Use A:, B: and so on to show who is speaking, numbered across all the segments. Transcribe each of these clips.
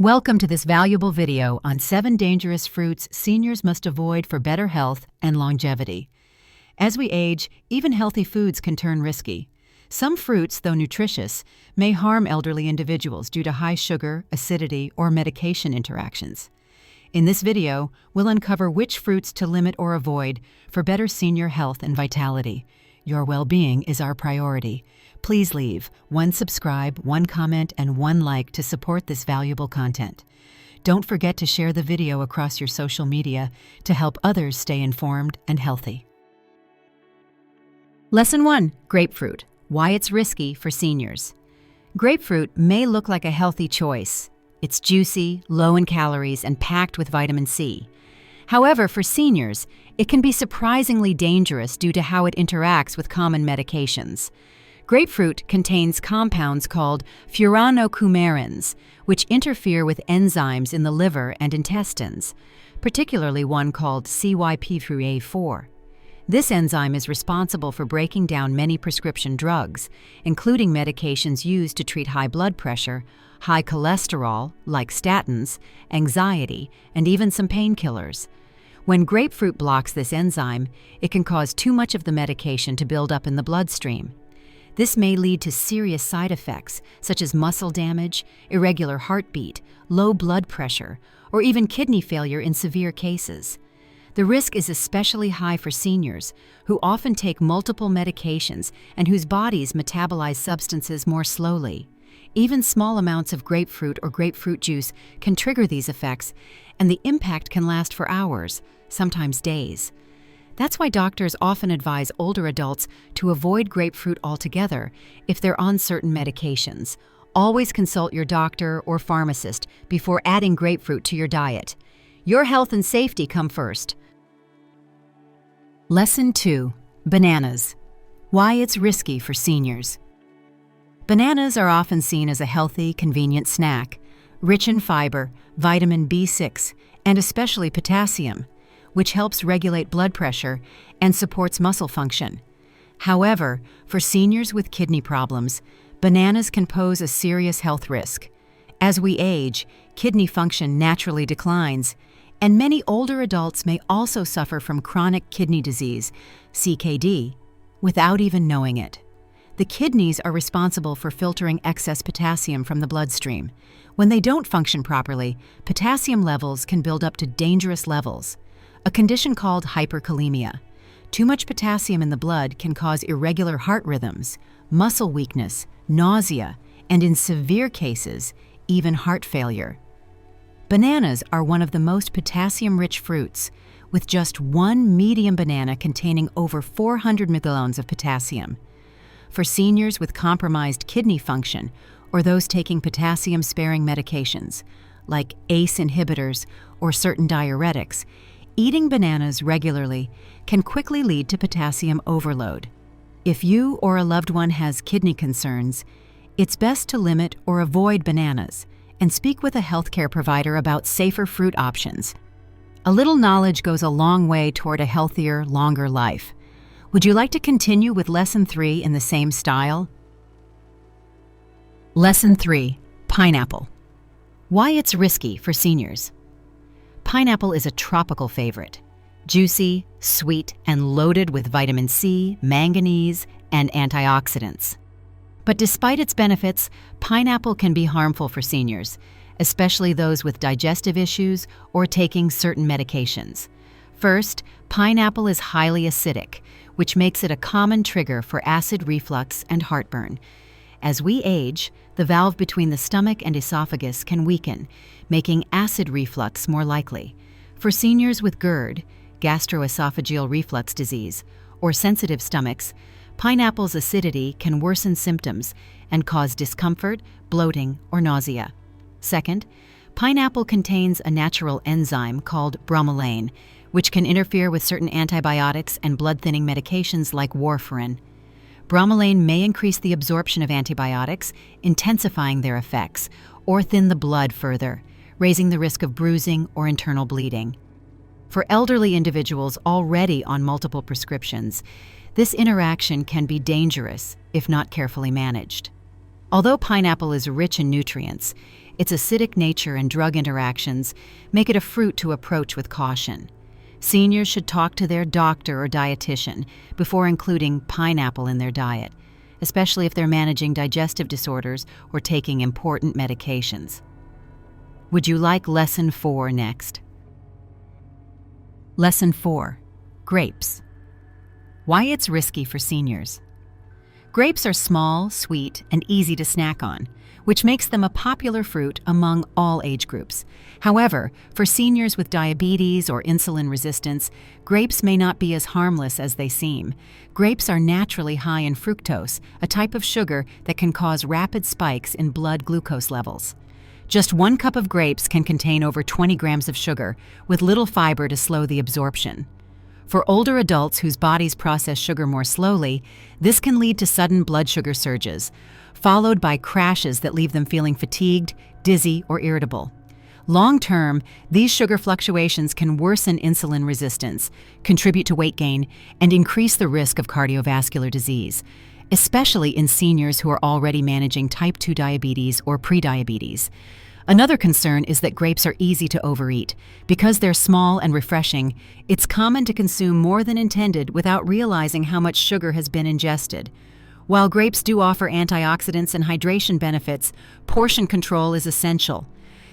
A: Welcome to this valuable video on 7 dangerous fruits seniors must avoid for better health and longevity. As we age, even healthy foods can turn risky. Some fruits, though nutritious, may harm elderly individuals due to high sugar, acidity, or medication interactions. In this video, we'll uncover which fruits to limit or avoid for better senior health and vitality. Your well-being is our priority. Please leave 1 subscribe, 1 comment, and 1 like to support this valuable content. Don't forget to share the video across your social media to help others stay informed and healthy. Lesson 1. Grapefruit. Why it's risky for seniors. Grapefruit may look like a healthy choice. It's juicy, low in calories, and packed with vitamin C. However, for seniors, it can be surprisingly dangerous due to how it interacts with common medications. Grapefruit contains compounds called furanocoumarins, which interfere with enzymes in the liver and intestines, particularly one called CYP3A4. This enzyme is responsible for breaking down many prescription drugs, including medications used to treat high blood pressure, high cholesterol, like statins, anxiety, and even some painkillers. When grapefruit blocks this enzyme, it can cause too much of the medication to build up in the bloodstream. This may lead to serious side effects, such as muscle damage, irregular heartbeat, low blood pressure, or even kidney failure in severe cases. The risk is especially high for seniors, who often take multiple medications and whose bodies metabolize substances more slowly. Even small amounts of grapefruit or grapefruit juice can trigger these effects, and the impact can last for hours, sometimes days. That's why doctors often advise older adults to avoid grapefruit altogether if they're on certain medications. Always consult your doctor or pharmacist before adding grapefruit to your diet. Your health and safety come first. Lesson 2. Bananas. Why it's risky for seniors. Bananas are often seen as a healthy, convenient snack, rich in fiber, vitamin B6, and especially potassium, which helps regulate blood pressure and supports muscle function. However, for seniors with kidney problems, bananas can pose a serious health risk. As we age, kidney function naturally declines, and many older adults may also suffer from chronic kidney disease, CKD, without even knowing it. The kidneys are responsible for filtering excess potassium from the bloodstream. When they don't function properly, potassium levels can build up to dangerous levels, a condition called hyperkalemia. Too much potassium in the blood can cause irregular heart rhythms, muscle weakness, nausea, and in severe cases, even heart failure. Bananas are one of the most potassium-rich fruits, with just 1 medium banana containing over 400 milligrams of potassium. For seniors with compromised kidney function or those taking potassium-sparing medications, like ACE inhibitors or certain diuretics, eating bananas regularly can quickly lead to potassium overload. If you or a loved one has kidney concerns, it's best to limit or avoid bananas and speak with a healthcare provider about safer fruit options. A little knowledge goes a long way toward a healthier, longer life. Would you like to continue with Lesson 3 in the same style? Lesson 3. Pineapple. Why it's risky for seniors. Pineapple is a tropical favorite. Juicy, sweet, and loaded with vitamin C, manganese, and antioxidants. But despite its benefits, pineapple can be harmful for seniors, especially those with digestive issues or taking certain medications. First, pineapple is highly acidic, which makes it a common trigger for acid reflux and heartburn. As we age, the valve between the stomach and esophagus can weaken, making acid reflux more likely. For seniors with GERD, gastroesophageal reflux disease, or sensitive stomachs, pineapple's acidity can worsen symptoms and cause discomfort, bloating, or nausea. Second, pineapple contains a natural enzyme called bromelain, which can interfere with certain antibiotics and blood-thinning medications like warfarin. Bromelain may increase the absorption of antibiotics, intensifying their effects, or thin the blood further, raising the risk of bruising or internal bleeding. For elderly individuals already on multiple prescriptions, this interaction can be dangerous if not carefully managed. Although pineapple is rich in nutrients, its acidic nature and drug interactions make it a fruit to approach with caution. Seniors should talk to their doctor or dietitian before including pineapple in their diet, especially if they're managing digestive disorders or taking important medications. Would you like Lesson 4 next? Lesson 4: Grapes. Why it's risky for seniors. Grapes are small, sweet, and easy to snack on, which makes them a popular fruit among all age groups. However, for seniors with diabetes or insulin resistance, grapes may not be as harmless as they seem. Grapes are naturally high in fructose, a type of sugar that can cause rapid spikes in blood glucose levels. Just 1 cup of grapes can contain over 20 grams of sugar, with little fiber to slow the absorption. For older adults whose bodies process sugar more slowly, this can lead to sudden blood sugar surges, followed by crashes that leave them feeling fatigued, dizzy, or irritable. Long-term, these sugar fluctuations can worsen insulin resistance, contribute to weight gain, and increase the risk of cardiovascular disease, especially in seniors who are already managing type 2 diabetes or prediabetes. Another concern is that grapes are easy to overeat. Because they're small and refreshing, it's common to consume more than intended without realizing how much sugar has been ingested. While grapes do offer antioxidants and hydration benefits, portion control is essential.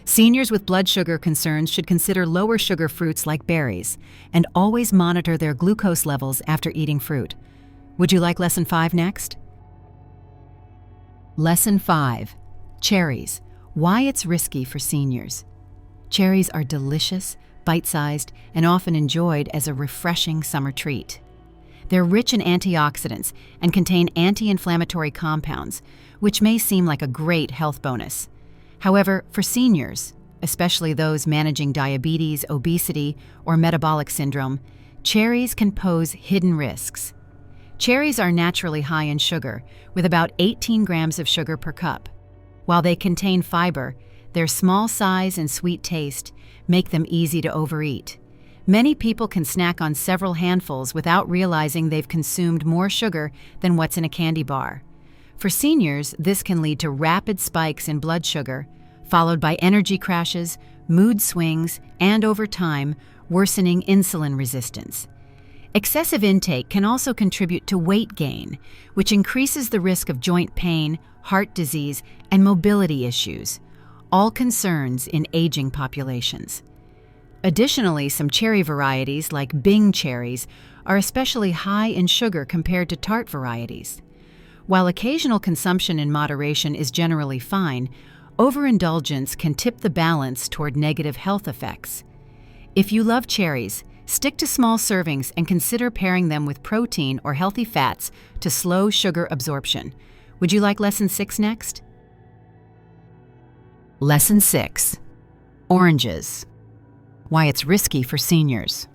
A: Seniors with blood sugar concerns should consider lower sugar fruits like berries, and always monitor their glucose levels after eating fruit. Would you like Lesson 5 next? Lesson 5: Cherries. Why it's risky for seniors. Cherries are delicious, bite-sized, and often enjoyed as a refreshing summer treat. They're rich in antioxidants and contain anti-inflammatory compounds, which may seem like a great health bonus. However, for seniors, especially those managing diabetes, obesity, or metabolic syndrome, cherries can pose hidden risks. Cherries are naturally high in sugar, with about 18 grams of sugar per cup. While they contain fiber, their small size and sweet taste make them easy to overeat. Many people can snack on several handfuls without realizing they've consumed more sugar than what's in a candy bar. For seniors, this can lead to rapid spikes in blood sugar, followed by energy crashes, mood swings, and over time, worsening insulin resistance. Excessive intake can also contribute to weight gain, which increases the risk of joint pain, heart disease, and mobility issues, all concerns in aging populations. Additionally, some cherry varieties like Bing cherries are especially high in sugar compared to tart varieties. While occasional consumption in moderation is generally fine, overindulgence can tip the balance toward negative health effects. If you love cherries, stick to small servings and consider pairing them with protein or healthy fats to slow sugar absorption. Would you like Lesson 6 next? Lesson 6: Oranges. Why it's risky for seniors.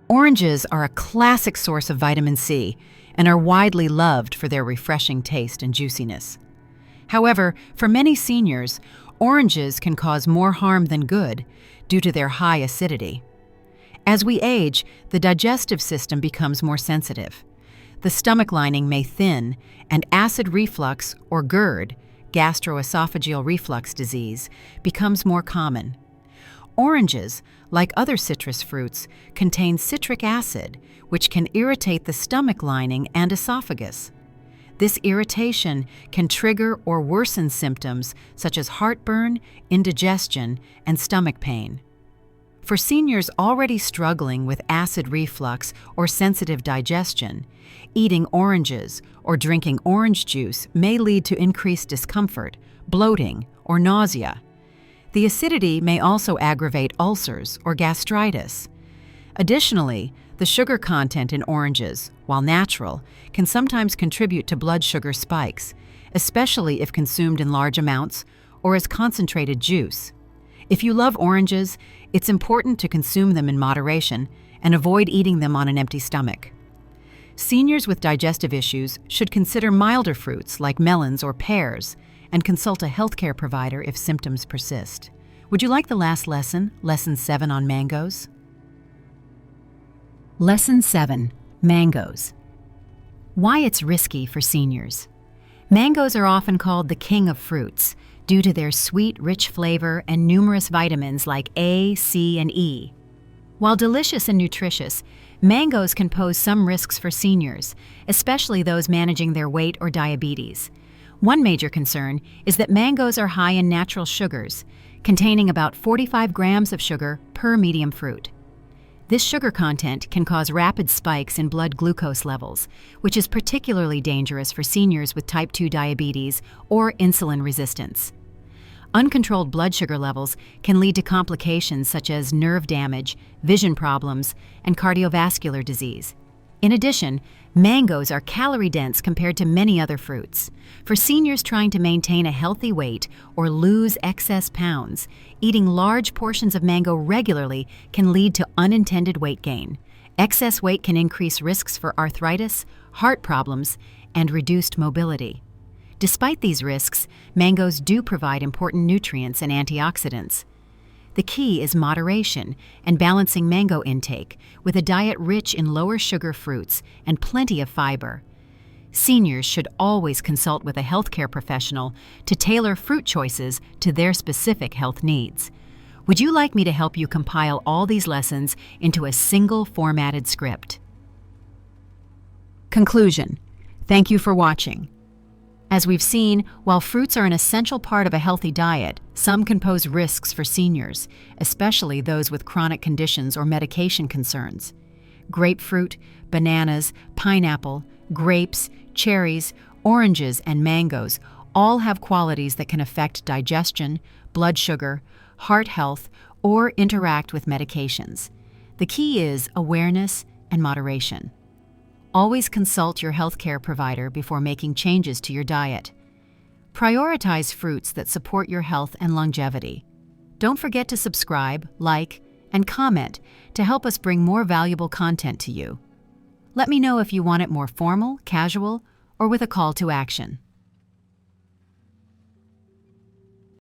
A: Oranges are a classic source of vitamin C and are widely loved for their refreshing taste and juiciness. However, for many seniors, oranges can cause more harm than good due to their high acidity. As we age, the digestive system becomes more sensitive. The stomach lining may thin, and acid reflux, or GERD, gastroesophageal reflux disease, becomes more common. Oranges, like other citrus fruits, contain citric acid, which can irritate the stomach lining and esophagus. This irritation can trigger or worsen symptoms such as heartburn, indigestion, and stomach pain. For seniors already struggling with acid reflux or sensitive digestion, eating oranges or drinking orange juice may lead to increased discomfort, bloating, or nausea. The acidity may also aggravate ulcers or gastritis. Additionally, the sugar content in oranges, while natural, can sometimes contribute to blood sugar spikes, especially if consumed in large amounts or as concentrated juice. If you love oranges, it's important to consume them in moderation and avoid eating them on an empty stomach. Seniors with digestive issues should consider milder fruits like melons or pears and consult a healthcare provider if symptoms persist. Would you like the last lesson, Lesson 7 on mangoes? Lesson 7: Mangoes. Why it's risky for seniors. Mangoes are often called the king of fruits due to their sweet, rich flavor and numerous vitamins like A, C, and E. While delicious and nutritious, mangoes can pose some risks for seniors, especially those managing their weight or diabetes. One major concern is that mangoes are high in natural sugars, containing about 45 grams of sugar per medium fruit. This sugar content can cause rapid spikes in blood glucose levels, which is particularly dangerous for seniors with type 2 diabetes or insulin resistance. Uncontrolled blood sugar levels can lead to complications such as nerve damage, vision problems, and cardiovascular disease. In addition, mangoes are calorie-dense compared to many other fruits. For seniors trying to maintain a healthy weight or lose excess pounds, eating large portions of mango regularly can lead to unintended weight gain. Excess weight can increase risks for arthritis, heart problems, and reduced mobility. Despite these risks, mangoes do provide important nutrients and antioxidants. The key is moderation and balancing mango intake with a diet rich in lower sugar fruits and plenty of fiber. Seniors should always consult with a healthcare professional to tailor fruit choices to their specific health needs. Would you like me to help you compile all these lessons into a single formatted script? Conclusion. Thank you for watching. As we've seen, while fruits are an essential part of a healthy diet, some can pose risks for seniors, especially those with chronic conditions or medication concerns. Grapefruit, bananas, pineapple, grapes, cherries, oranges, and mangoes all have qualities that can affect digestion, blood sugar, heart health, or interact with medications. The key is awareness and moderation. Always consult your healthcare provider before making changes to your diet. Prioritize fruits that support your health and longevity. Don't forget to subscribe, like, and comment to help us bring more valuable content to you. Let me know if you want it more formal, casual, or with a call to action.